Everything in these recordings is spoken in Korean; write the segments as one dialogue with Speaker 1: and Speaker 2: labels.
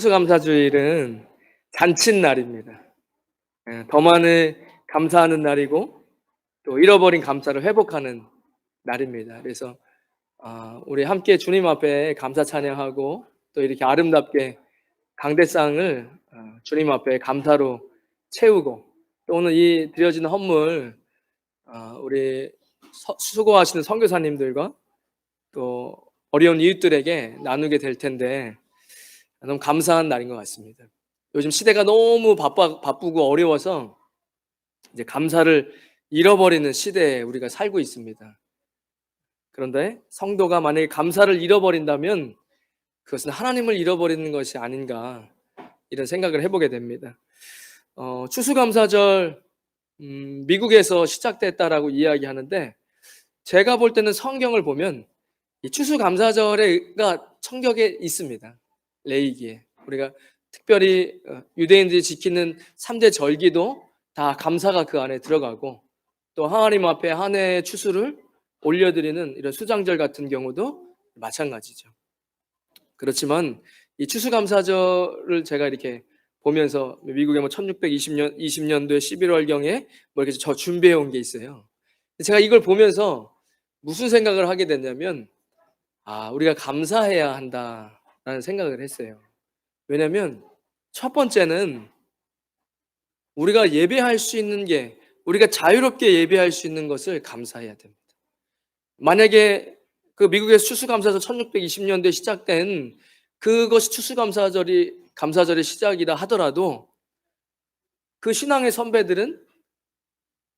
Speaker 1: 추수감사주일은 잔칫날입니다. 더 많이 감사하는 날이고 또 잃어버린 감사를 회복하는 날입니다. 그래서 우리 함께 주님 앞에 감사 찬양하고 또 이렇게 아름답게 강대상을 주님 앞에 감사로 채우고 또 오늘 이 드려지는 헌물 우리 수고하시는 선교사님들과 또 어려운 이웃들에게 나누게 될 텐데 너무 감사한 날인 것 같습니다. 요즘 시대가 너무 바쁘고 어려워서 이제 감사를 잃어버리는 시대에 우리가 살고 있습니다. 그런데 성도가 만약에 감사를 잃어버린다면 그것은 하나님을 잃어버리는 것이 아닌가 이런 생각을 해보게 됩니다. 추수감사절 미국에서 시작됐다라고 이야기하는데 제가 볼 때는 성경을 보면 이 추수감사절에가 성경에 있습니다. 레위기에 우리가 특별히 유대인들이 지키는 3대 절기도 다 감사가 그 안에 들어가고 또 하나님 앞에 한 해의 추수를 올려드리는 이런 수장절 같은 경우도 마찬가지죠. 그렇지만 이 추수감사절을 제가 이렇게 보면서 미국에 1620년도에 11월경에 이렇게 저 준비해 온 게 있어요. 제가 이걸 보면서 무슨 생각을 하게 됐냐면 우리가 감사해야 한다라는 생각을 했어요. 왜냐하면 첫 번째는 우리가 예배할 수 있는 게 우리가 자유롭게 예배할 수 있는 것을 감사해야 됩니다. 만약에 그 미국에서 추수감사절 1620년도에 시작된 그것이 감사절의 시작이라 하더라도 그 신앙의 선배들은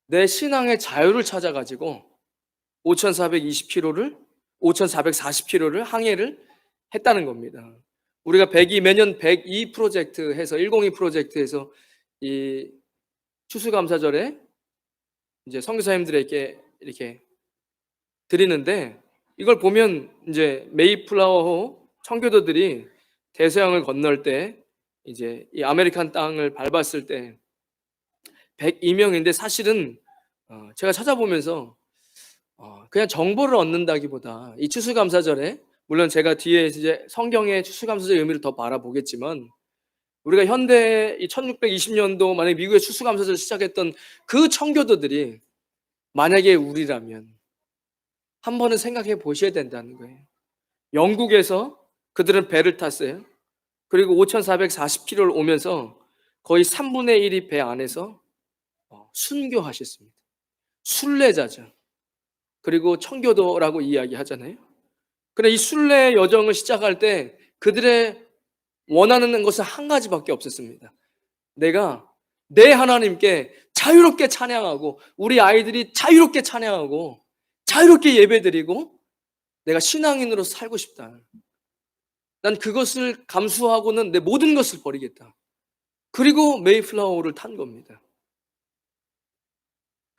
Speaker 1: 내 신앙의 자유를 찾아가지고 5,440km를 항해를 했다는 겁니다. 우리가 매년 102 프로젝트 해서 102 프로젝트에서 이 추수감사절에 이제 선교사님들에게 이렇게 드리는데 이걸 보면 이제 메이플라워 청교도들이 대서양을 건널 때 이제 이 아메리칸 땅을 밟았을 때 102명인데 사실은 제가 찾아보면서 그냥 정보를 얻는다기보다 이 추수감사절에 물론 제가 뒤에 이제 성경의 추수감사절의 의미를 더 바라보겠지만 우리가 현대 이 1620년도 만약에 미국의 추수감사절 시작했던 그 청교도들이 만약에 우리라면 한 번은 생각해 보셔야 된다는 거예요. 영국에서 그들은 배를 탔어요. 그리고 5,440km를 오면서 거의 3분의 1이 배 안에서 순교하셨습니다. 순례자죠. 그리고 청교도라고 이야기하잖아요. 그런데 이 순례 여정을 시작할 때 그들의 원하는 것은 한 가지밖에 없었습니다. 내가 내 하나님께 자유롭게 찬양하고 우리 아이들이 자유롭게 찬양하고 자유롭게 예배드리고 내가 신앙인으로 살고 싶다. 난 그것을 감수하고는 내 모든 것을 버리겠다. 그리고 메이플라워를 탄 겁니다.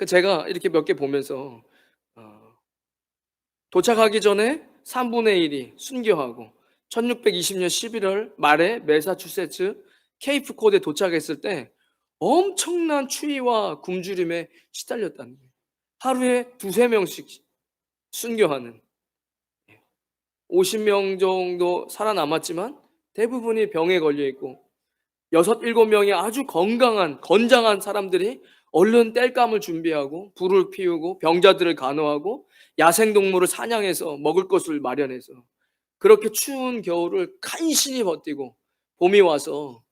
Speaker 1: 제가 이렇게 몇 개 보면서 도착하기 전에 3분의 1이 순교하고 1620년 11월 말에 매사추세츠 케이프 코드에 도착했을 때 엄청난 추위와 굶주림에 시달렸다는 거예요. 하루에 두세 명씩 순교하는 50명 정도 살아남았지만 대부분이 병에 걸려 있고 6, 7명의 아주 건장한 사람들이 얼른 땔감을 준비하고 불을 피우고 병자들을 간호하고 야생동물을 사냥해서 먹을 것을 마련해서 그렇게 추운 겨울을 간신히 버티고 봄이 와서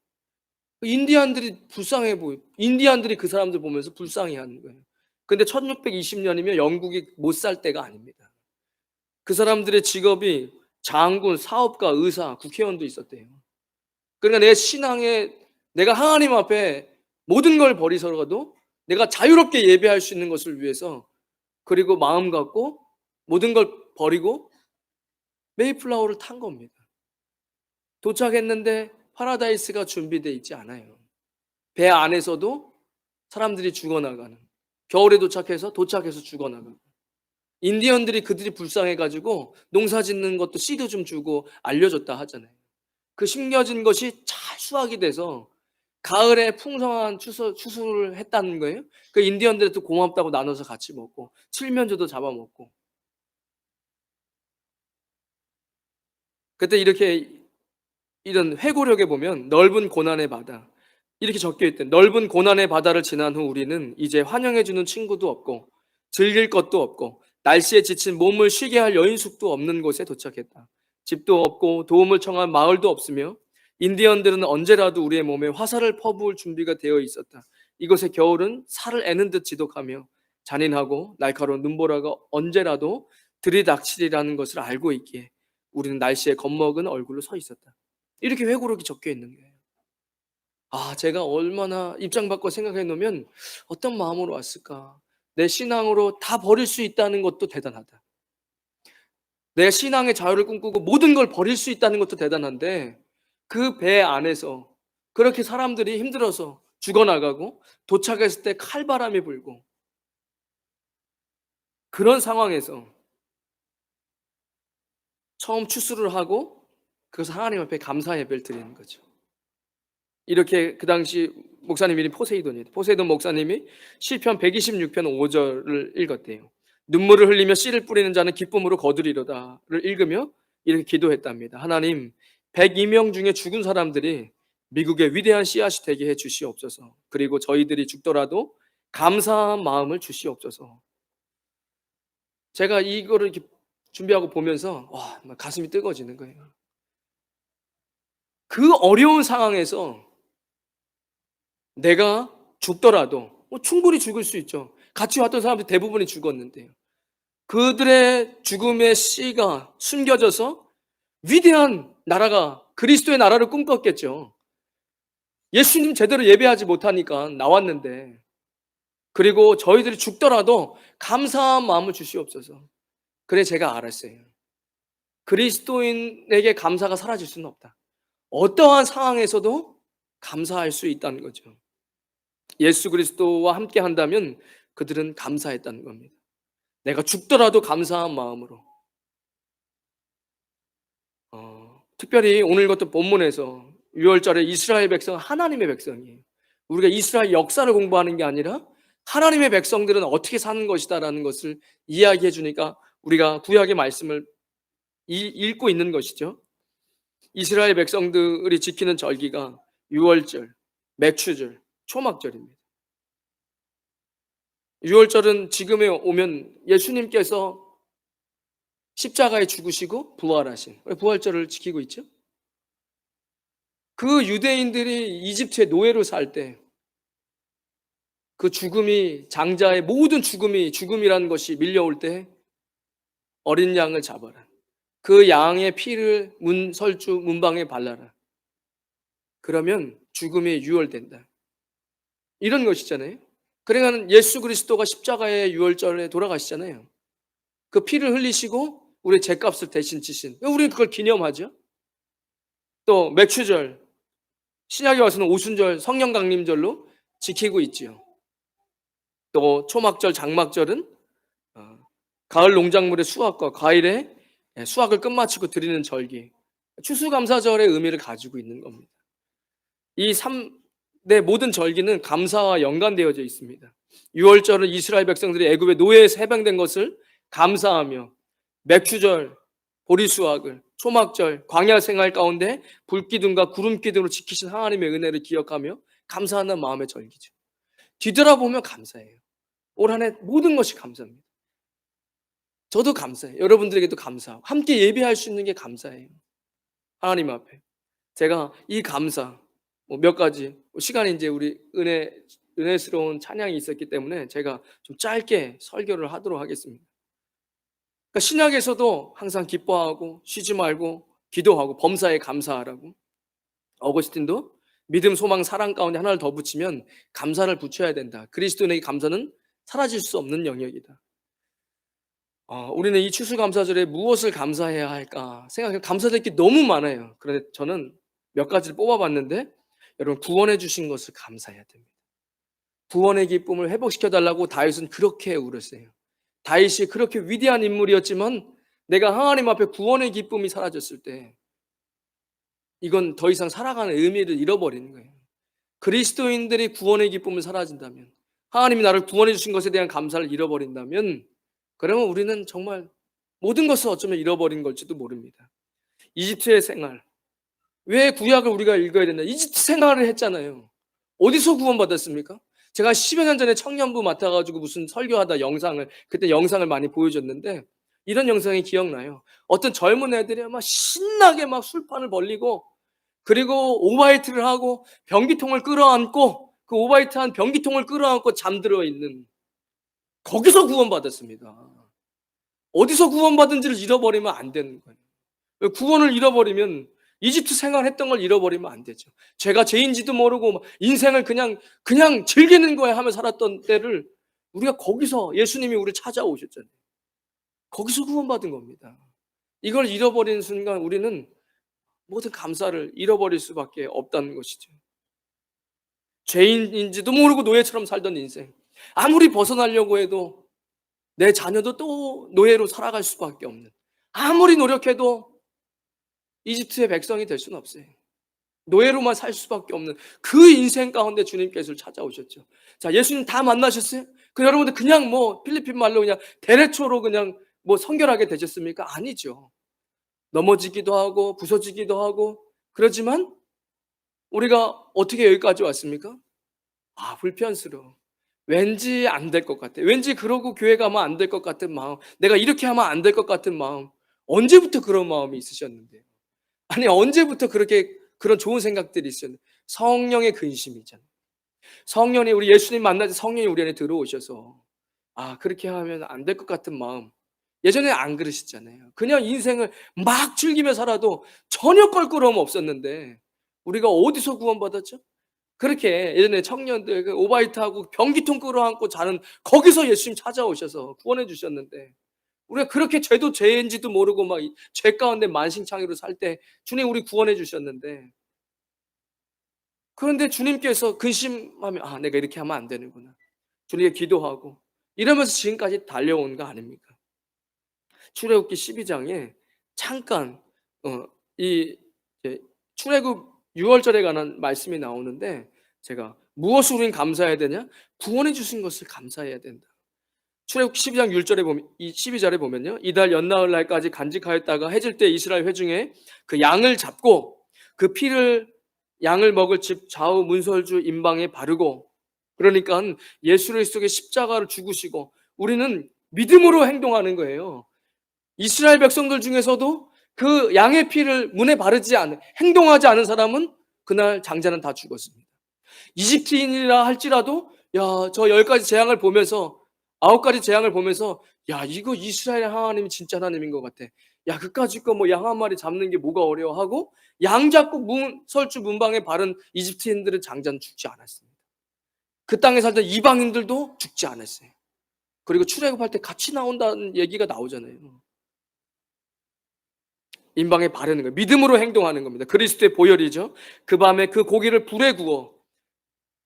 Speaker 1: 인디안들이 불쌍해 보여. 인디안들이 그 사람들 보면서 불쌍해하는 거예요. 근데 1620년이면 영국이 못 살 때가 아닙니다. 그 사람들의 직업이 장군, 사업가, 의사, 국회의원도 있었대요. 그러니까 내 신앙에 내가 하나님 앞에 모든 걸 버리서라도 내가 자유롭게 예배할 수 있는 것을 위해서 그리고 마음 갖고 모든 걸 버리고 메이플라워를 탄 겁니다. 도착했는데 파라다이스가 준비되어 있지 않아요. 배 안에서도 사람들이 죽어나가는, 겨울에 도착해서 죽어나가는, 인디언들이 그들이 불쌍해가지고 농사 짓는 것도 씨도 좀 주고 알려줬다 하잖아요. 그 심겨진 것이 잘 수확이 돼서 가을에 풍성한 추수를 했다는 거예요. 그 인디언들도 고맙다고 나눠서 같이 먹고 칠면조도 잡아먹고. 그때 이렇게 이런 회고록에 보면 넓은 고난의 바다 이렇게 적혀 있대. 넓은 고난의 바다를 지난 후 우리는 이제 환영해 주는 친구도 없고 즐길 것도 없고 날씨에 지친 몸을 쉬게 할 여인숙도 없는 곳에 도착했다. 집도 없고 도움을 청한 마을도 없으며 인디언들은 언제라도 우리의 몸에 화살을 퍼부을 준비가 되어 있었다. 이곳의 겨울은 살을 애는 듯 지독하며 잔인하고 날카로운 눈보라가 언제라도 들이닥치리라는 것을 알고 있기에 우리는 날씨에 겁먹은 얼굴로 서 있었다. 이렇게 회고록이 적혀 있는 거예요. 아, 제가 얼마나 입장 바꿔 생각해 놓으면 어떤 마음으로 왔을까? 내 신앙으로 다 버릴 수 있다는 것도 대단하다. 내 신앙의 자유를 꿈꾸고 모든 걸 버릴 수 있다는 것도 대단한데 그 배 안에서 그렇게 사람들이 힘들어서 죽어나가고 도착했을 때 칼바람이 불고 그런 상황에서 처음 추수를 하고 그것을 하나님 앞에 감사 예배를 드리는 거죠. 이렇게 그 당시 목사님 이름이 포세이돈이에요. 포세이돈 목사님이 시편 126편 5절을 읽었대요. 눈물을 흘리며 씨를 뿌리는 자는 기쁨으로 거두리로다를 읽으며 이렇게 기도했답니다. 하나님, 102명 중에 죽은 사람들이 미국의 위대한 씨앗이 되게 해 주시옵소서. 그리고 저희들이 죽더라도 감사한 마음을 주시옵소서. 제가 이거를 이렇게 준비하고 보면서 와, 가슴이 뜨거워지는 거예요. 그 어려운 상황에서 내가 죽더라도 충분히 죽을 수 있죠. 같이 왔던 사람들 대부분이 죽었는데요. 그들의 죽음의 씨가 숨겨져서 위대한 나라가 그리스도의 나라를 꿈꿨겠죠. 예수님 제대로 예배하지 못하니까 나왔는데 그리고 저희들이 죽더라도 감사한 마음을 주시옵소서. 그래 제가 알았어요. 그리스도인에게 감사가 사라질 수는 없다. 어떠한 상황에서도 감사할 수 있다는 거죠. 예수 그리스도와 함께 한다면 그들은 감사했다는 겁니다. 내가 죽더라도 감사한 마음으로. 특별히 오늘 같은 본문에서 6월절에 이스라엘 백성은 하나님의 백성이에요. 우리가 이스라엘 역사를 공부하는 게 아니라 하나님의 백성들은 어떻게 사는 것이다라는 것을 이야기해 주니까 우리가 구약의 말씀을 읽고 있는 것이죠. 이스라엘 백성들이 지키는 절기가 6월절, 맥추절, 초막절입니다. 6월절은 지금에 오면 예수님께서 십자가에 죽으시고 부활하신 부활절을 지키고 있죠. 그 유대인들이 이집트의 노예로 살 때 그 죽음이 장자의 모든 죽음이라는 것이 밀려올 때 어린 양을 잡아라. 그 양의 피를 설주 문방에 발라라. 그러면 죽음이 유월된다. 이런 것이잖아요. 그러니까 예수 그리스도가 십자가의 유월절에 돌아가시잖아요. 그 피를 흘리시고 우리 죄값을 대신 지신. 우리는 그걸 기념하죠. 또 맥추절, 신약에 와서는 오순절, 성령 강림절로 지키고 있지요. 또 초막절, 장막절은 가을 농작물의 수확과 과일의 수확을 끝마치고 드리는 절기, 추수감사절의 의미를 가지고 있는 겁니다. 이 3대 모든 절기는 감사와 연관되어져 있습니다. 6월절은 이스라엘 백성들이 애굽의 노예에서 해방된 것을 감사하며, 맥추절, 보리수확을, 초막절, 광야 생활 가운데 불기둥과 구름기둥으로 지키신 하나님의 은혜를 기억하며 감사하는 마음의 절기죠. 뒤돌아보면 감사해요. 올 한 해 모든 것이 감사합니다. 저도 감사해요. 여러분들에게도 감사하고 함께 예배할 수 있는 게 감사해요. 하나님 앞에 제가 이 감사 몇 가지 시간이 이제 우리 은혜스러운 찬양이 있었기 때문에 제가 좀 짧게 설교를 하도록 하겠습니다. 그러니까 신약에서도 항상 기뻐하고 쉬지 말고 기도하고 범사에 감사하라고. 어거스틴도 믿음, 소망, 사랑 가운데 하나를 더 붙이면 감사를 붙여야 된다. 그리스도인에게 감사는 사라질 수 없는 영역이다. 우리는 이 추수감사절에 무엇을 감사해야 할까 생각해 감사될 게 너무 많아요. 그런데 저는 몇 가지를 뽑아봤는데 여러분 구원해 주신 것을 감사해야 됩니다. 구원의 기쁨을 회복시켜달라고 다윗은 그렇게 울었어요. 다윗이 그렇게 위대한 인물이었지만 내가 하나님 앞에 구원의 기쁨이 사라졌을 때 이건 더 이상 살아가는 의미를 잃어버리는 거예요. 그리스도인들이 구원의 기쁨을 사라진다면 하나님이 나를 구원해 주신 것에 대한 감사를 잃어버린다면 그러면 우리는 정말 모든 것을 어쩌면 잃어버린 걸지도 모릅니다. 이집트의 생활, 왜 구약을 우리가 읽어야 되나? 이집트 생활을 했잖아요. 어디서 구원받았습니까? 제가 10여 년 전에 청년부 맡아가지고 무슨 설교하다 그때 영상을 많이 보여줬는데, 이런 영상이 기억나요. 어떤 젊은 애들이 막 신나게 막 술판을 벌리고, 그리고 오바이트를 하고 변기통을 끌어안고, 그 오바이트한 변기통을 끌어안고 잠들어 있는, 거기서 구원받았습니다. 어디서 구원받은지를 잃어버리면 안 되는 거예요. 구원을 잃어버리면, 이집트 생활했던 걸 잃어버리면 안 되죠. 제가 죄인지도 모르고 막 인생을 그냥 즐기는 거에 하며 살았던 때를, 우리가 거기서, 예수님이 우리를 찾아오셨잖아요. 거기서 구원받은 겁니다. 이걸 잃어버리는 순간 우리는 모든 감사를 잃어버릴 수밖에 없다는 것이죠. 죄인인지도 모르고 노예처럼 살던 인생, 아무리 벗어나려고 해도 내 자녀도 또 노예로 살아갈 수밖에 없는, 아무리 노력해도 이집트의 백성이 될 수는 없어요. 노예로만 살 수밖에 없는 그 인생 가운데 주님께서 찾아오셨죠. 자, 예수님 다 만나셨어요? 그 여러분들 그냥 뭐 필리핀 말로 그냥 대레초로 그냥 뭐 성결하게 되셨습니까? 아니죠. 넘어지기도 하고 부서지기도 하고 그러지만, 우리가 어떻게 여기까지 왔습니까? 불편스러워. 왠지 안 될 것 같아. 왠지 그러고 교회 가면 안 될 것 같은 마음. 내가 이렇게 하면 안 될 것 같은 마음. 언제부터 그런 마음이 있으셨는데요? 아니, 언제부터 그런 좋은 생각들이 있었는데? 성령의 근심이잖아요. 성령이, 우리 예수님 만날 때 성령이 우리 안에 들어오셔서, 그렇게 하면 안 될 것 같은 마음. 예전에 안 그러셨잖아요. 그냥 인생을 막 즐기며 살아도 전혀 껄끄러움 없었는데, 우리가 어디서 구원받았죠? 그렇게 예전에 청년들 오바이트하고 변기통 끌어안고 자는, 거기서 예수님 찾아오셔서 구원해 주셨는데, 우리가 그렇게 죄도 죄인지도 모르고 막 죄 가운데 만신창이로 살 때 주님 우리 구원해 주셨는데, 그런데 주님께서 근심하면, 내가 이렇게 하면 안 되는구나, 주님께 기도하고 이러면서 지금까지 달려온 거 아닙니까? 출애굽기 12장에 잠깐 이 이제 출애굽 6월절에 관한 말씀이 나오는데, 제가 무엇을 우린 감사해야 되냐? 구원해 주신 것을 감사해야 된다. 출애굽기 12장 6절에 보면, 이 12절에 보면요, 이달 연나흘 날까지 간직하였다가 해질 때 이스라엘 회중에 그 양을 잡고 그 피를 양을 먹을 집 좌우 문설주 임방에 바르고, 그러니까 예수 그리스도의 십자가를 죽으시고 우리는 믿음으로 행동하는 거예요. 이스라엘 백성들 중에서도 그 양의 피를 문에 바르지 않은, 행동하지 않은 사람은 그날 장자는 다 죽었습니다. 이집트인이라 할지라도, 저 10가지 재앙을 보면서, 9가지 재앙을 보면서, 이거 이스라엘 하나님이 진짜 하나님인 것 같아. 그까짓 거 뭐 양 한 마리 잡는 게 뭐가 어려워하고, 양 잡고 설주 문방에 바른 이집트인들은 장자는 죽지 않았습니다. 그 땅에 살던 이방인들도 죽지 않았어요. 그리고 출애굽할 때 같이 나온다는 얘기가 나오잖아요. 임방에 바르는 거예요. 믿음으로 행동하는 겁니다. 그리스도의 보혈이죠. 그 밤에 그 고기를 불에 구워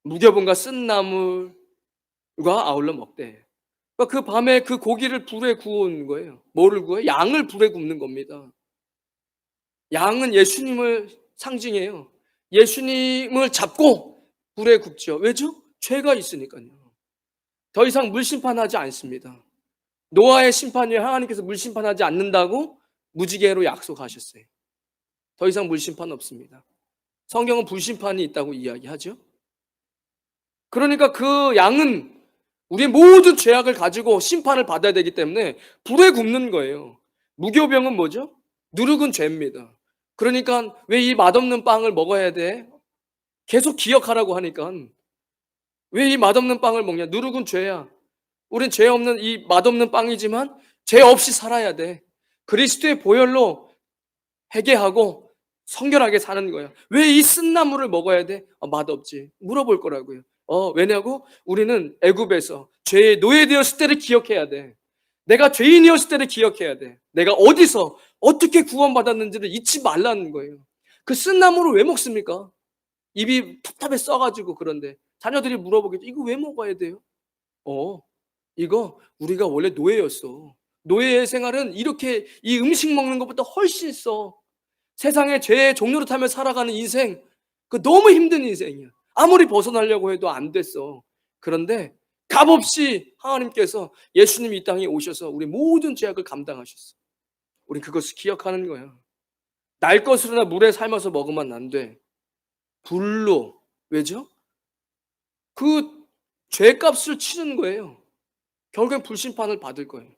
Speaker 1: 무교분과 쓴 나물과 아울러 먹되, 그 밤에 그 고기를 불에 구운 거예요. 뭐를 구워요? 양을 불에 굽는 겁니다. 양은 예수님을 상징해요. 예수님을 잡고 불에 굽죠. 왜죠? 죄가 있으니까요. 더 이상 물심판하지 않습니다. 노아의 심판 후에 하나님께서 물심판하지 않는다고 무지개로 약속하셨어요. 더 이상 물심판 없습니다. 성경은 불심판이 있다고 이야기하죠. 그러니까 그 양은 우리의 모든 죄악을 가지고 심판을 받아야 되기 때문에 불에 굽는 거예요. 무교병은 뭐죠? 누룩은 죄입니다. 그러니까 왜 이 맛없는 빵을 먹어야 돼? 계속 기억하라고 하니까, 왜 이 맛없는 빵을 먹냐? 누룩은 죄야. 우린 죄 없는 이 맛없는 빵이지만 죄 없이 살아야 돼. 그리스도의 보혈로 회개하고 성결하게 사는 거야. 왜 이 쓴나물을 먹어야 돼? 맛없지. 물어볼 거라고요. 왜냐고? 우리는 애굽에서 죄의 노예되었을 때를 기억해야 돼. 내가 죄인이었을 때를 기억해야 돼. 내가 어디서 어떻게 구원받았는지를 잊지 말라는 거예요. 그 쓴나물을 왜 먹습니까? 입이 텁텁해 써가지고. 그런데 자녀들이 물어보겠죠. 이거 왜 먹어야 돼요? 이거 우리가 원래 노예였어. 노예의 생활은 이렇게 이 음식 먹는 것보다 훨씬 써. 세상의 죄의 종로를 타며 살아가는 인생, 그 너무 힘든 인생이야. 아무리 벗어나려고 해도 안 됐어. 그런데 값없이 하나님께서, 예수님이 이 땅에 오셔서 우리 모든 죄악을 감당하셨어. 우리 그것을 기억하는 거야. 날 것으로나 물에 삶아서 먹으면 안 돼. 불로. 왜죠? 그 죄값을 치는 거예요. 결국엔 불심판을 받을 거예요.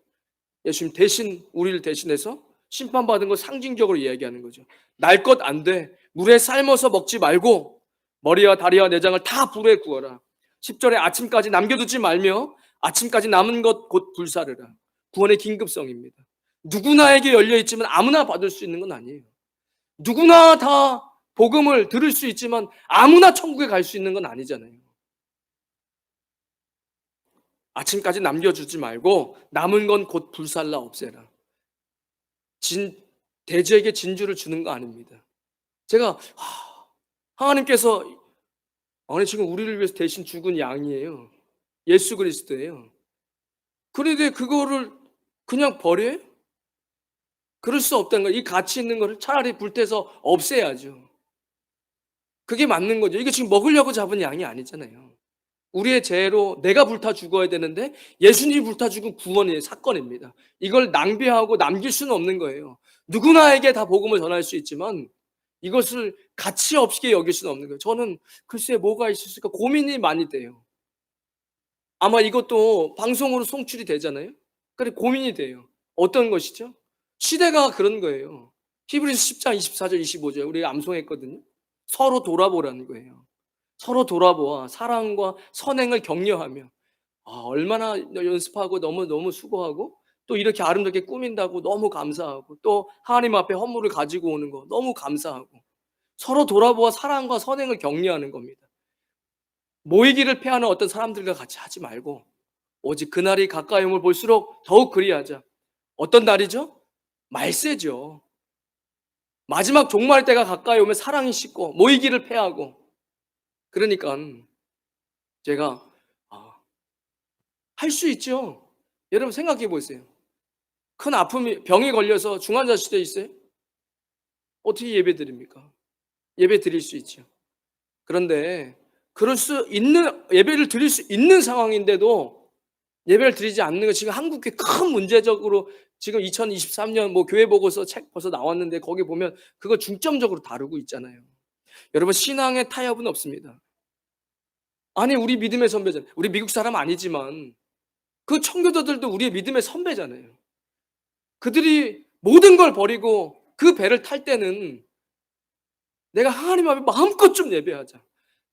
Speaker 1: 예수님 대신 우리를 대신해서 심판받은 걸 상징적으로 이야기하는 거죠. 날 것 안 돼. 물에 삶아서 먹지 말고 머리와 다리와 내장을 다 불에 구워라. 10절에 아침까지 남겨두지 말며 아침까지 남은 것 곧 불사르라. 구원의 긴급성입니다. 누구나에게 열려있지만 아무나 받을 수 있는 건 아니에요. 누구나 다 복음을 들을 수 있지만 아무나 천국에 갈 수 있는 건 아니잖아요. 아침까지 남겨주지 말고 남은 건 곧 불살라 없애라. 대지에게 진주를 주는 거 아닙니다. 제가 하나님께서 아니 지금 우리를 위해서 대신 죽은 양이에요. 예수 그리스도예요. 그런데 그거를 그냥 버려요? 그럴 수 없다는 거예요. 이 가치 있는 거를 차라리 불태서 없애야죠. 그게 맞는 거죠. 이게 지금 먹으려고 잡은 양이 아니잖아요. 우리의 죄로 내가 불타 죽어야 되는데 예수님이 불타 죽은 구원의 사건입니다. 이걸 낭비하고 남길 수는 없는 거예요. 누구나에게 다 복음을 전할 수 있지만 이것을 가치 없게 여길 수는 없는 거예요. 저는 글쎄 뭐가 있을까 고민이 많이 돼요. 아마 이것도 방송으로 송출이 되잖아요. 그래 고민이 돼요. 어떤 것이죠? 시대가 그런 거예요. 히브리서 10장 24절 25절 우리 암송했거든요. 서로 돌아보라는 거예요. 서로 돌아보아 사랑과 선행을 격려하며 얼마나 연습하고 너무 수고하고 또 이렇게 아름답게 꾸민다고 너무 감사하고 또 하나님 앞에 헌물을 가지고 오는 거 너무 감사하고 서로 돌아보아 사랑과 선행을 격려하는 겁니다. 모이기를 패하는 어떤 사람들과 같이 하지 말고 오직 그날이 가까이 om을 볼수록 더욱 그리하자. 어떤 날이죠? 말세죠. 마지막 종말 때가 가까이 오면 사랑이 식고 모이기를 패하고 그러니까 제가 할 수 있죠. 여러분 생각해 보세요. 큰 아픔이 병에 걸려서 중환자실에 있어요. 어떻게 예배 드립니까? 예배 드릴 수 있죠. 그런데 그럴 수 있는 예배를 드릴 수 있는 상황인데도 예배를 드리지 않는 거 지금 한국에 큰 문제적으로 지금 2023년 뭐 교회 보고서 책 벌써 나왔는데 거기 보면 그거 중점적으로 다루고 있잖아요. 여러분 신앙의 타협은 없습니다. 아니 우리 믿음의 선배잖아요. 우리 미국 사람 아니지만 그 청교도들도 우리의 믿음의 선배잖아요. 그들이 모든 걸 버리고 그 배를 탈 때는 내가 하나님 앞에 마음껏 좀 예배하자.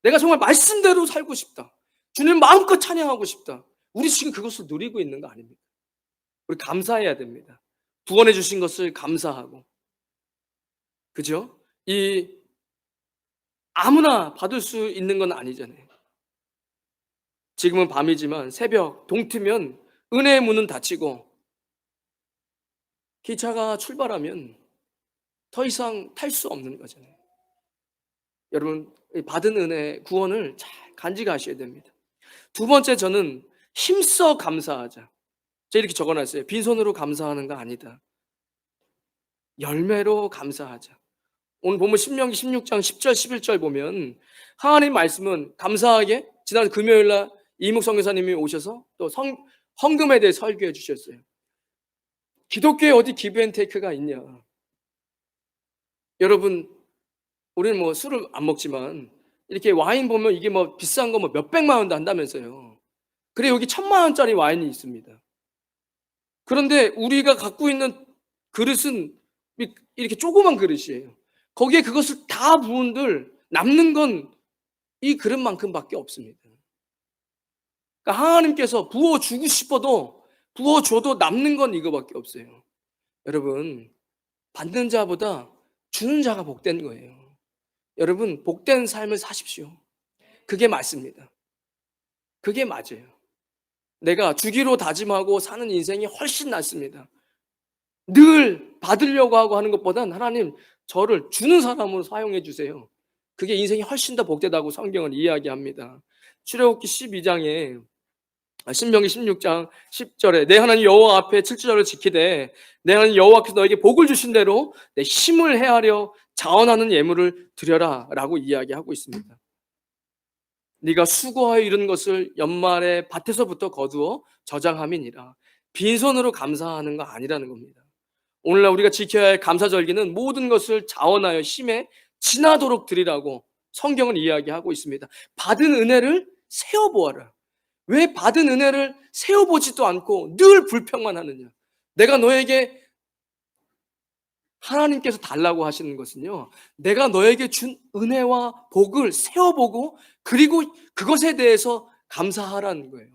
Speaker 1: 내가 정말 말씀대로 살고 싶다. 주님 마음껏 찬양하고 싶다. 우리 지금 그것을 누리고 있는 거 아닙니까? 우리 감사해야 됩니다. 구원해 주신 것을 감사하고. 그죠? 이 아무나 받을 수 있는 건 아니잖아요. 지금은 밤이지만 새벽 동트면 은혜의 문은 닫히고 기차가 출발하면 더 이상 탈 수 없는 거잖아요. 여러분 받은 은혜 구원을 잘 간직하셔야 됩니다. 두 번째 저는 힘써 감사하자. 제가 이렇게 적어놨어요. 빈손으로 감사하는 거 아니다. 열매로 감사하자. 오늘 보면 신명기 16장 10절 11절 보면 하나님 말씀은 감사하게 지난 금요일날 이묵 선교사님이 오셔서 또 헌금에 대해 설교해 주셨어요. 기독교에 어디 기브앤테이크가 있냐. 여러분 우리는 뭐 술을 안 먹지만 이렇게 와인 보면 이게 뭐 비싼 거 뭐 몇백만 원도 한다면서요. 그래 여기 1,000만 원짜리 와인이 있습니다. 그런데 우리가 갖고 있는 그릇은 이렇게 조그만 그릇이에요. 거기에 그것을 다 부은들 남는 건 이 그릇만큼밖에 없습니다. 그러니까 하나님께서 부어주고 싶어도 부어줘도 남는 건 이거밖에 없어요. 여러분 받는 자보다 주는 자가 복된 거예요. 여러분 복된 삶을 사십시오. 그게 맞습니다. 그게 맞아요. 내가 주기로 다짐하고 사는 인생이 훨씬 낫습니다. 늘 받으려고 하고 하는 것보단 하나님 저를 주는 사람으로 사용해 주세요. 그게 인생이 훨씬 더 복되다고 성경은 이야기합니다. 출애굽기 12장에 신명기 16장 10절에 내 하나님 여호와 앞에 7주절을 지키되 내 하나님 여호와께서 너에게 복을 주신 대로 내 힘을 헤아려 자원하는 예물을 드려라 라고 이야기하고 있습니다. 네가 수고하여 이룬 것을 연말에 밭에서부터 거두어 저장함이니라. 빈손으로 감사하는 거 아니라는 겁니다. 오늘날 우리가 지켜야 할 감사절기는 모든 것을 자원하여 힘에 지나도록 드리라고 성경은 이야기하고 있습니다. 받은 은혜를 세어보아라. 왜 받은 은혜를 세어보지도 않고 늘 불평만 하느냐? 내가 너에게 하나님께서 달라고 하시는 것은요, 내가 너에게 준 은혜와 복을 세어보고 그리고 그것에 대해서 감사하라는 거예요.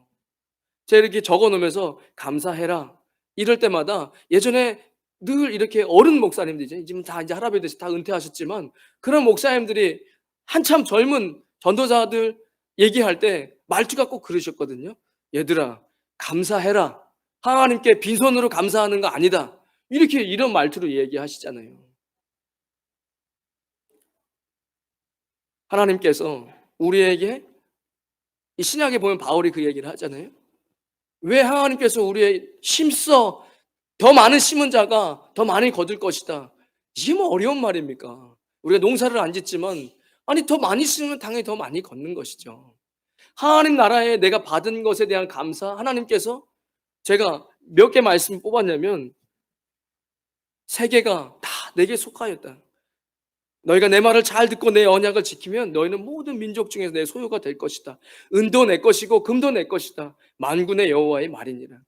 Speaker 1: 제가 이렇게 적어 놓으면서 감사해라 이럴 때마다 예전에 늘 이렇게 어른 목사님들이 지금 다 이제 할아버지 되셔서 다 은퇴하셨지만 그런 목사님들이 한참 젊은 전도자들 얘기할 때 말투가 꼭 그러셨거든요. 얘들아, 감사해라. 하나님께 빈손으로 감사하는 거 아니다. 이렇게 이런 말투로 얘기하시잖아요. 하나님께서 우리에게 이 신약에 보면 바울이 그 얘기를 하잖아요. 왜 하나님께서 우리의 힘써 더 많은 심은 자가 더 많이 거둘 것이다. 이게 뭐 어려운 말입니까? 우리가 농사를 안 짓지만 아니 더 많이 심으면 당연히 더 많이 걷는 것이죠. 하나님 나라에 내가 받은 것에 대한 감사, 하나님께서 제가 몇 개 말씀 뽑았냐면 세 개가 다 내게 속하였다. 너희가 내 말을 잘 듣고 내 언약을 지키면 너희는 모든 민족 중에서 내 소유가 될 것이다. 은도 내 것이고 금도 내 것이다. 만군의 여호와의 말이니라.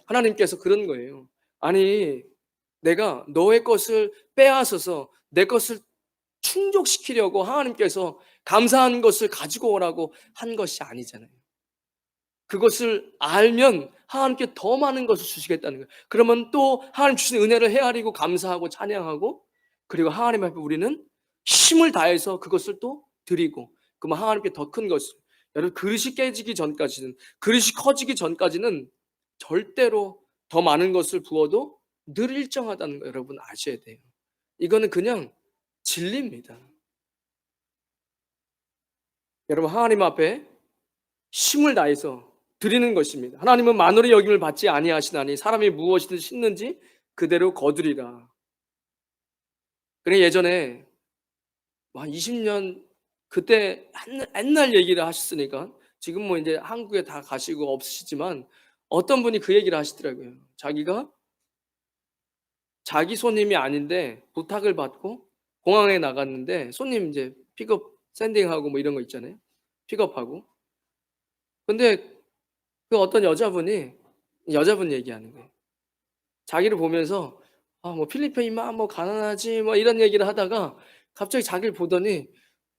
Speaker 1: 하나님께서 그런 거예요. 아니 내가 너의 것을 빼앗아서 내 것을 충족시키려고 하나님께서 감사한 것을 가지고 오라고 한 것이 아니잖아요. 그것을 알면 하나님께 더 많은 것을 주시겠다는 거예요. 그러면 또 하나님 주신 은혜를 헤아리고 감사하고 찬양하고 그리고 하나님 앞에 우리는 힘을 다해서 그것을 또 드리고 그러면 하나님께 더 큰 것을 여러분 그릇이 깨지기 전까지는 그릇이 커지기 전까지는 절대로 더 많은 것을 부어도 늘 일정하다는 거 여러분 아셔야 돼요. 이거는 그냥 진리입니다. 여러분 하나님 앞에 힘을 다해서 드리는 것입니다. 하나님은 만월의 여김을 받지 아니하시나니 사람이 무엇이든 심는지 그대로 거두리라. 그래 예전에 한 20년 그때 옛날 얘기를 하셨으니까 지금 뭐 이제 한국에 다 가시고 없으시지만 어떤 분이 그 얘기를 하시더라고요. 자기가 자기 손님이 아닌데 부탁을 받고 공항에 나갔는데 손님 이제 픽업 샌딩하고 뭐 이런 거 있잖아요. 픽업하고. 근데 그 어떤 여자분 얘기하는 거예요. 자기를 보면서 아 뭐 필리핀만 뭐 가난하지 뭐 이런 얘기를 하다가 갑자기 자기를 보더니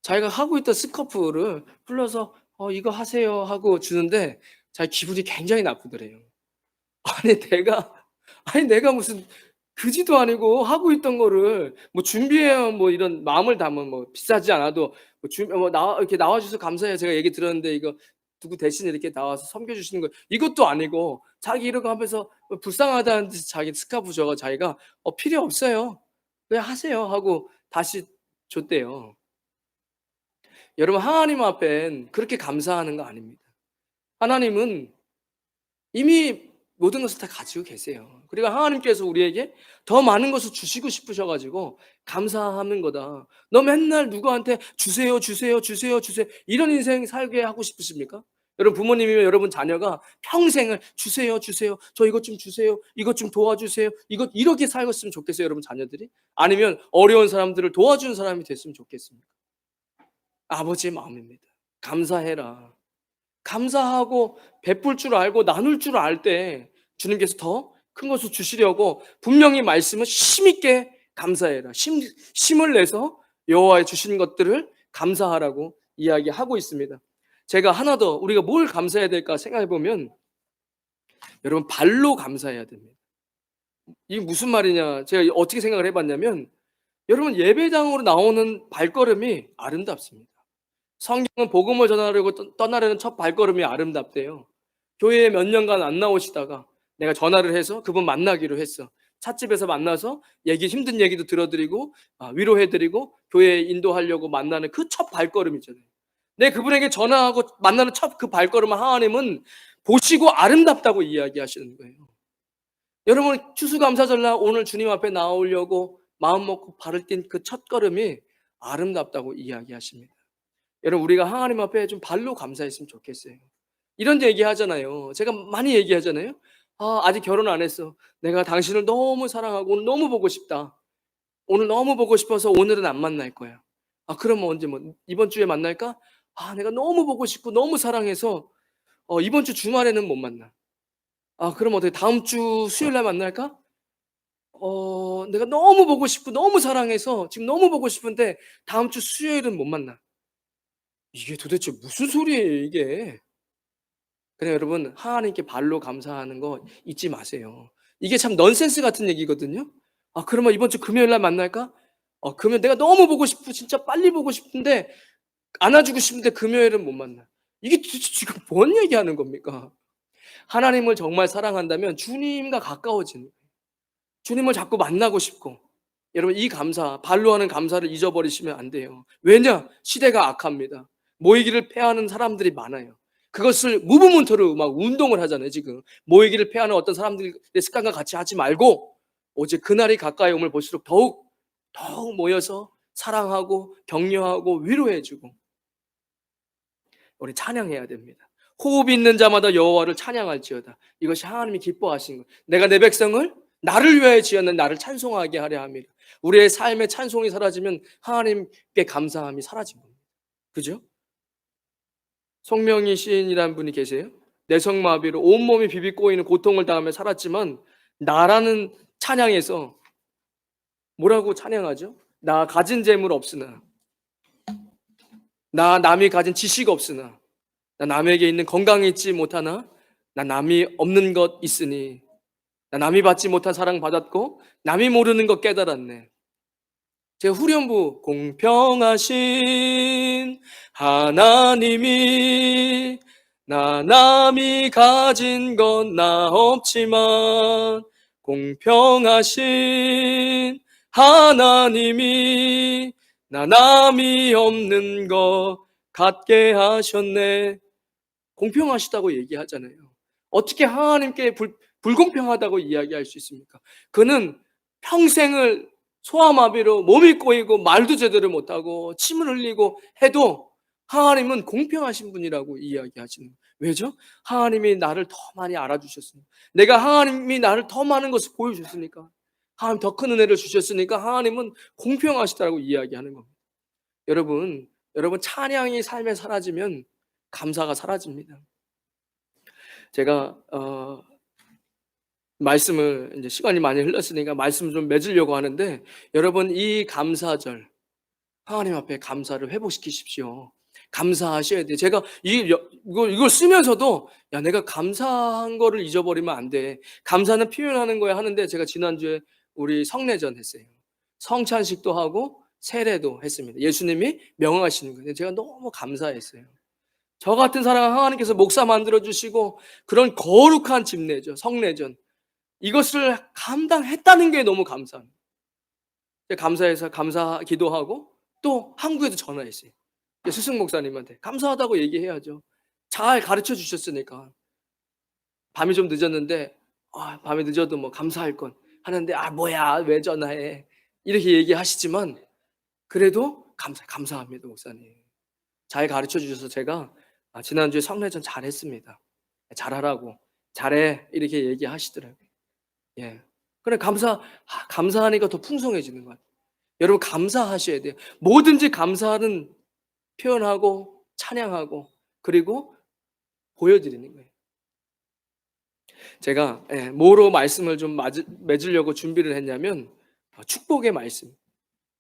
Speaker 1: 자기가 하고 있던 스카프를 풀러서 이거 하세요 하고 주는데 자기 기분이 굉장히 나쁘더래요. 아니 내가 무슨 그지도 아니고 하고 있던 거를 뭐 준비해요 뭐 이런 마음을 담은 뭐 비싸지 않아도 뭐 나와 이렇게 나와 주셔서 감사해요. 제가 얘기 들었는데 이거 누구 대신 이렇게 나와서 섬겨 주시는 거 이것도 아니고 자기 이러고 하면서 불쌍하다는 듯이 자기 스카프 줘가 자기가 필요 없어요. 그냥 하세요 하고 다시 줬대요. 여러분 하나님 앞엔 그렇게 감사하는 거 아닙니다. 하나님은 이미 모든 것을 다 가지고 계세요. 그리고 하나님께서 우리에게 더 많은 것을 주시고 싶으셔 가지고 감사하는 거다. 너 맨날 누구한테 주세요, 주세요, 주세요, 주세요 이런 인생 살게 하고 싶으십니까? 여러분 부모님이면 여러분 자녀가 평생을 주세요, 주세요. 저 이것 좀 주세요. 이것 좀 도와주세요. 이것 이렇게 살았으면 좋겠어요, 여러분 자녀들이? 아니면 어려운 사람들을 도와주는 사람이 됐으면 좋겠습니까? 아버지의 마음입니다. 감사해라. 감사하고 베풀 줄 알고 나눌 줄 알 때 주님께서 더 큰 것을 주시려고 분명히 말씀은 힘있게 감사해라. 힘을 내서 여호와의 주신 것들을 감사하라고 이야기하고 있습니다. 제가 하나 더 우리가 뭘 감사해야 될까 생각해 보면 여러분 발로 감사해야 됩니다. 이게 무슨 말이냐 제가 어떻게 생각을 해봤냐면 여러분 예배당으로 나오는 발걸음이 아름답습니다. 성경은 복음을 전하려고 떠나려는 첫 발걸음이 아름답대요. 교회에 몇 년간 안 나오시다가 내가 전화를 해서 그분 만나기로 했어. 찻집에서 만나서 힘든 얘기도 들어드리고 위로해드리고 교회에 인도하려고 만나는 그 첫 발걸음이잖아요. 내 그분에게 전화하고 만나는 첫 그 발걸음을 하나님은 보시고 아름답다고 이야기하시는 거예요. 여러분 추수감사절날 오늘 주님 앞에 나오려고 마음 먹고 발을 뗀 그 첫걸음이 아름답다고 이야기하십니다. 여러분 우리가 하나님 앞에 좀 발로 감사했으면 좋겠어요. 이런 얘기 하잖아요. 제가 많이 얘기하잖아요. 아직 결혼 안 했어. 내가 당신을 너무 사랑하고 오늘 너무 보고 싶다. 오늘 너무 보고 싶어서 오늘은 안 만날 거야. 그러면 언제 뭐 이번 주에 만날까? 내가 너무 보고 싶고 너무 사랑해서 이번 주 주말에는 못 만나. 그럼 어떻게 다음 주 수요일 날 만날까? 내가 너무 보고 싶고 너무 사랑해서 지금 너무 보고 싶은데 다음 주 수요일은 못 만나. 이게 도대체 무슨 소리예요, 이게? 그래 여러분 하나님께 발로 감사하는 거 잊지 마세요. 이게 참 넌센스 같은 얘기거든요. 그러면 이번 주 금요일 날 만날까? 그러면 내가 너무 보고 싶고 진짜 빨리 보고 싶은데 안아주고 싶은데 금요일은 못 만나. 이게 도대체 지금 뭔 얘기하는 겁니까? 하나님을 정말 사랑한다면 주님과 가까워지는 거예요. 주님을 자꾸 만나고 싶고 여러분 이 감사, 발로 하는 감사를 잊어버리시면 안 돼요. 왜냐? 시대가 악합니다. 모이기를 패하는 사람들이 많아요. 그것을 무브먼트로 막 운동을 하잖아요, 지금. 모이기를 패하는 어떤 사람들의 습관과 같이 하지 말고 오직 그날이 가까이 오면 볼수록 더욱 모여서 사랑하고 격려하고 위로해주고 우리 찬양해야 됩니다. 호흡 있는 자마다 여호와를 찬양할지어다. 이것이 하나님이 기뻐하신 것. 내가 내 백성을 나를 위하여 지었는 나를 찬송하게 하려 합니다. 우리의 삶의 찬송이 사라지면 하나님께 감사함이 사라진 겁니다. 그죠? 송명희 시인이라는 분이 계세요. 내성마비로 온몸이 비비꼬이는 고통을 당하며 살았지만 나라는 찬양에서 뭐라고 찬양하죠? 나 가진 재물 없으나 나 남이 가진 지식 없으나 나 남에게 있는 건강이 있지 못하나 나 남이 없는 것 있으니 나 남이 받지 못한 사랑 받았고 남이 모르는 것 깨달았네. 제 후렴부 공평하신 하나님이 나 남이 가진 건 나 없지만 공평하신 하나님이 나 남이 없는 것 갖게 하셨네. 공평하시다고 얘기하잖아요. 어떻게 하나님께 불공평하다고 이야기할 수 있습니까? 그는 평생을 소아마비로 몸이 꼬이고 말도 제대로 못하고 침을 흘리고 해도 하나님은 공평하신 분이라고 이야기하시는 거예요. 왜죠? 하나님이 나를 더 많이 알아주셨으니까. 내가 하나님이 나를 더 많은 것을 보여줬으니까. 하나님 더 큰 은혜를 주셨으니까 하나님은 공평하시다고 이야기하는 겁니다. 여러분 찬양이 삶에 사라지면 감사가 사라집니다. 제가 말씀을 이제 시간이 많이 흘렀으니까 말씀을 좀 맺으려고 하는데 여러분 이 감사절 하나님 앞에 감사를 회복시키십시오. 감사하셔야 돼요. 제가 이걸 쓰면서도 내가 감사한 거를 잊어버리면 안 돼. 감사는 표현하는 거야 하는데 제가 지난주에 우리 성례전 했어요. 성찬식도 하고 세례도 했습니다. 예수님이 명하시는 거예요. 제가 너무 감사했어요. 저 같은 사람 하나님께서 목사 만들어주시고 그런 거룩한 집례죠. 성례전. 이것을 감당했다는 게 너무 감사합니다. 감사해서 감사 기도하고 또 한국에도 전화했어요. 스승 목사님한테 감사하다고 얘기해야죠. 잘 가르쳐 주셨으니까. 밤이 좀 늦었는데 밤이 늦어도 뭐 감사할 건 하는데 뭐야 왜 전화해 이렇게 얘기하시지만 그래도 감사합니다 목사님. 잘 가르쳐 주셔서 제가 지난주에 성례전 잘했습니다. 잘하라고 잘해 이렇게 얘기하시더라고요. 예. 그래 감사하니까 더 풍성해지는 것 같아요. 여러분 감사하셔야 돼요. 뭐든지 감사는 표현하고 찬양하고 그리고 보여드리는 거예요. 제가 뭐로 말씀을 좀 맺으려고 준비를 했냐면 축복의 말씀.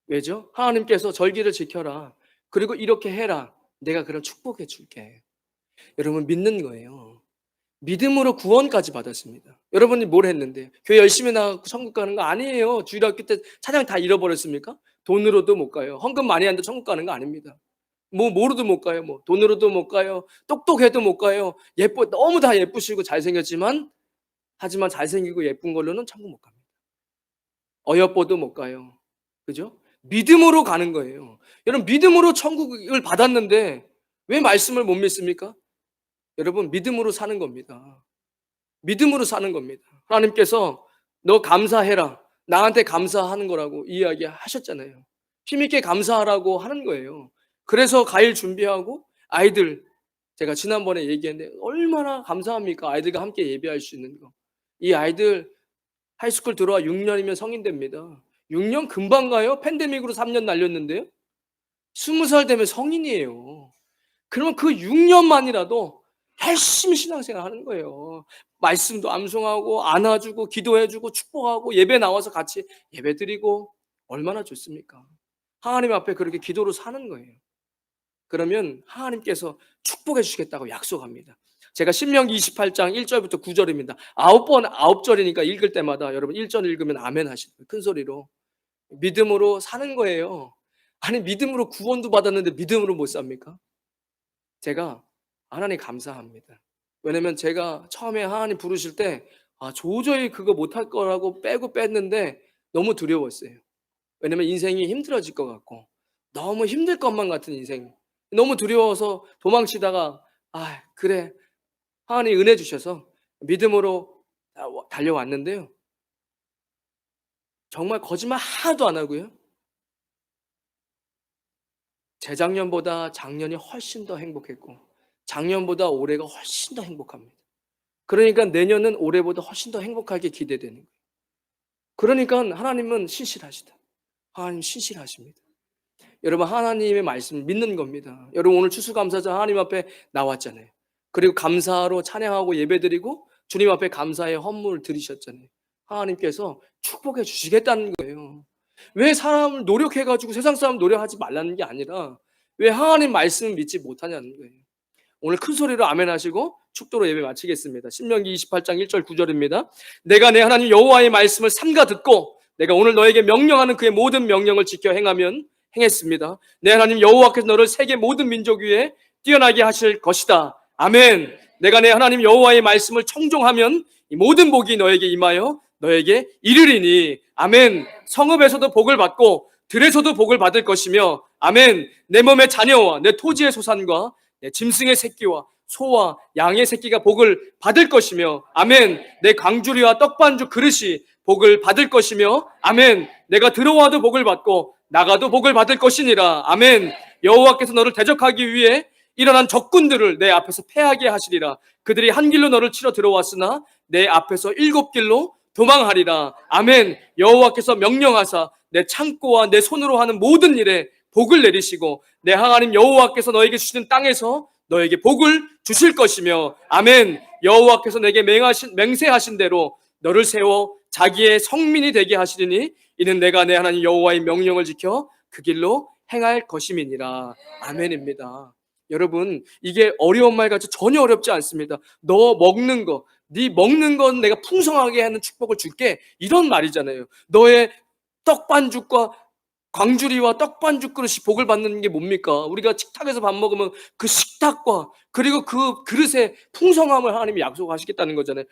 Speaker 1: 왜죠? 하나님께서 절기를 지켜라. 그리고 이렇게 해라. 내가 그럼 축복해 줄게. 여러분 믿는 거예요. 믿음으로 구원까지 받았습니다. 여러분이 뭘 했는데요? 교회 열심히 나가고 천국 가는 거 아니에요. 주일학교 때 찬양 다 잃어버렸습니까? 돈으로도 못 가요. 헌금 많이 하는데 천국 가는 거 아닙니다. 뭐로도 못 가요. 돈으로도 못 가요. 똑똑해도 못 가요. 너무 다 예쁘시고 잘생겼지만 하지만 잘생기고 예쁜 걸로는 천국 못 갑니다. 어여뻐도 못 가요. 그죠? 믿음으로 가는 거예요. 여러분 믿음으로 천국을 받았는데 왜 말씀을 못 믿습니까? 여러분 믿음으로 사는 겁니다. 믿음으로 사는 겁니다. 하나님께서 너 감사해라. 나한테 감사하는 거라고 이야기하셨잖아요. 힘있게 감사하라고 하는 거예요. 그래서 과일 준비하고 아이들 제가 지난번에 얘기했는데 얼마나 감사합니까? 아이들과 함께 예배할 수 있는 거. 이 아이들 하이스쿨 들어와 6년이면 성인 됩니다. 6년 금방 가요? 팬데믹으로 3년 날렸는데요. 20살 되면 성인이에요. 그러면 그 6년만이라도 열심히 신앙생활 하는 거예요. 말씀도 암송하고 안아주고 기도해주고 축복하고 예배 나와서 같이 예배 드리고 얼마나 좋습니까? 하나님 앞에 그렇게 기도로 사는 거예요. 그러면 하나님께서 축복해 주시겠다고 약속합니다. 제가 신명기 28장 1절부터 9절입니다. 9번 9절이니까 읽을 때마다 여러분 1절 읽으면 아멘 하시는 거예요. 큰 소리로. 믿음으로 사는 거예요. 아니 믿음으로 구원도 받았는데 믿음으로 못 삽니까? 제가 하나님 감사합니다. 왜냐면 제가 처음에 하나님 부르실 때 도저히 그거 못할 거라고 빼고 뺐는데 너무 두려웠어요. 왜냐면 인생이 힘들어질 것 같고 너무 힘들 것만 같은 인생. 너무 두려워서 도망치다가 그래 하나님 은혜 주셔서 믿음으로 달려왔는데요. 정말 거짓말 하나도 안 하고요. 재작년보다 작년이 훨씬 더 행복했고 작년보다 올해가 훨씬 더 행복합니다. 그러니까 내년은 올해보다 훨씬 더 행복하게 기대되는 거예요. 그러니까 하나님은 신실하시다. 하나님 신실하십니다. 여러분 하나님의 말씀 믿는 겁니다. 여러분 오늘 추수감사절 하나님 앞에 나왔잖아요. 그리고 감사로 찬양하고 예배드리고 주님 앞에 감사의 헌물을 드리셨잖아요. 하나님께서 축복해 주시겠다는 거예요. 왜 사람을 노력해가지고 세상 사람 노력하지 말라는 게 아니라 왜 하나님 말씀을 믿지 못하냐는 거예요. 오늘 큰 소리로 아멘 하시고 축도로 예배 마치겠습니다. 신명기 28장 1절 9절입니다. 내가 내 하나님 여호와의 말씀을 삼가 듣고 내가 오늘 너에게 명령하는 그의 모든 명령을 지켜 행했습니다. 내 하나님 여호와께서 너를 세계 모든 민족 위에 뛰어나게 하실 것이다. 아멘. 내가 내 하나님 여호와의 말씀을 청종하면 이 모든 복이 너에게 임하여 너에게 이르리니 아멘. 성읍에서도 복을 받고 들에서도 복을 받을 것이며 아멘. 내 몸의 자녀와 내 토지의 소산과 내 짐승의 새끼와 소와 양의 새끼가 복을 받을 것이며 아멘. 내 강주리와 떡반죽 그릇이 복을 받을 것이며 아멘. 내가 들어와도 복을 받고 나가도 복을 받을 것이니라. 아멘. 여호와께서 너를 대적하기 위해 일어난 적군들을 내 앞에서 패하게 하시리라. 그들이 한 길로 너를 치러 들어왔으나 내 앞에서 7길로 도망하리라. 아멘. 여호와께서 명령하사 내 창고와 내 손으로 하는 모든 일에 복을 내리시고 내 하나님 여호와께서 너에게 주시는 땅에서 너에게 복을 주실 것이며 아멘. 여호와께서 내게 맹세하신 대로 너를 세워 자기의 성민이 되게 하시리니 이는 내가 내 하나님 여호와의 명령을 지켜 그 길로 행할 것임이니라. 아멘입니다. 여러분 이게 어려운 말 같이 전혀 어렵지 않습니다. 너 먹는 거, 네 먹는 건 내가 풍성하게 하는 축복을 줄게 이런 말이잖아요. 너의 떡반죽과 광주리와 떡반죽 그릇이 복을 받는 게 뭡니까? 우리가 식탁에서 밥 먹으면 그 식탁과 그리고 그 그릇의 풍성함을 하나님이 약속하시겠다는 거잖아요.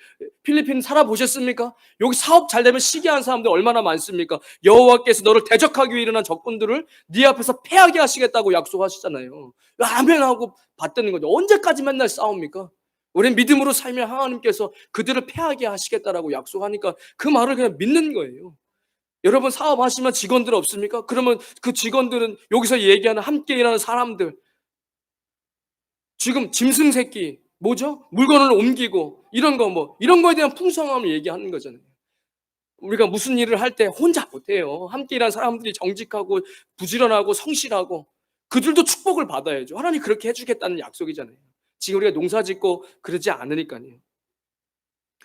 Speaker 1: 필리핀 살아보셨습니까? 여기 사업 잘 되면 시기한 사람들 얼마나 많습니까? 여호와께서 너를 대적하기 위해 일어난 적군들을 네 앞에서 패하게 하시겠다고 약속하시잖아요. 아멘하고 받드는 거죠. 언제까지 맨날 싸웁니까? 우리는 믿음으로 살면 하나님께서 그들을 패하게 하시겠다라고 약속하니까 그 말을 그냥 믿는 거예요. 여러분 사업하시면 직원들 없습니까? 그러면 그 직원들은 여기서 얘기하는 함께 일하는 사람들 지금 짐승 새끼 뭐죠? 물건을 옮기고 이런 거에 대한 풍성함을 얘기하는 거잖아요. 우리가 무슨 일을 할 때 혼자 못해요. 함께 일하는 사람들이 정직하고 부지런하고 성실하고 그들도 축복을 받아야죠. 하나님 그렇게 해주겠다는 약속이잖아요. 지금 우리가 농사 짓고 그러지 않으니까요.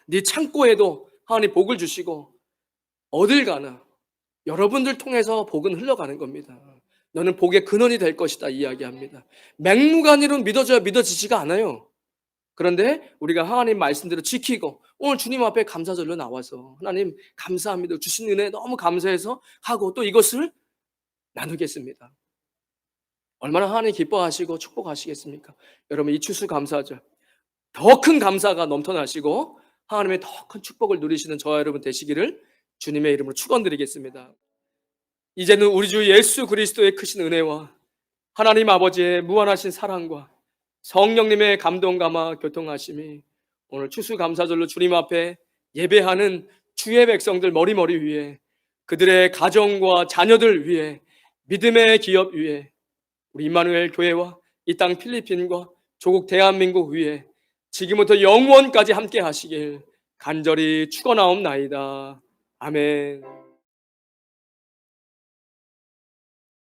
Speaker 1: 네 창고에도 하나님 복을 주시고 어딜 가나 여러분들 통해서 복은 흘러가는 겁니다. 너는 복의 근원이 될 것이다 이야기합니다. 맹무간이로 믿어져야 믿어지지가 않아요. 그런데 우리가 하나님 말씀대로 지키고 오늘 주님 앞에 감사절로 나와서 하나님 감사합니다. 주신 은혜 너무 감사해서 하고 또 이것을 나누겠습니다. 얼마나 하나님 기뻐하시고 축복하시겠습니까? 여러분 이 추수감사절 더 큰 감사가 넘쳐나시고 하나님의 더 큰 축복을 누리시는 저와 여러분 되시기를 주님의 이름으로 축원드리겠습니다. 이제는 우리 주 예수 그리스도의 크신 은혜와 하나님 아버지의 무한하신 사랑과 성령님의 감동 감화 교통하심이 오늘 추수감사절로 주님 앞에 예배하는 주의 백성들 머리머리 위에 그들의 가정과 자녀들 위에 믿음의 기업 위에 우리 임마누엘 교회와 이 땅 필리핀과 조국 대한민국 위에 지금부터 영원까지 함께 하시길 간절히 축원하옵나이다. 아멘.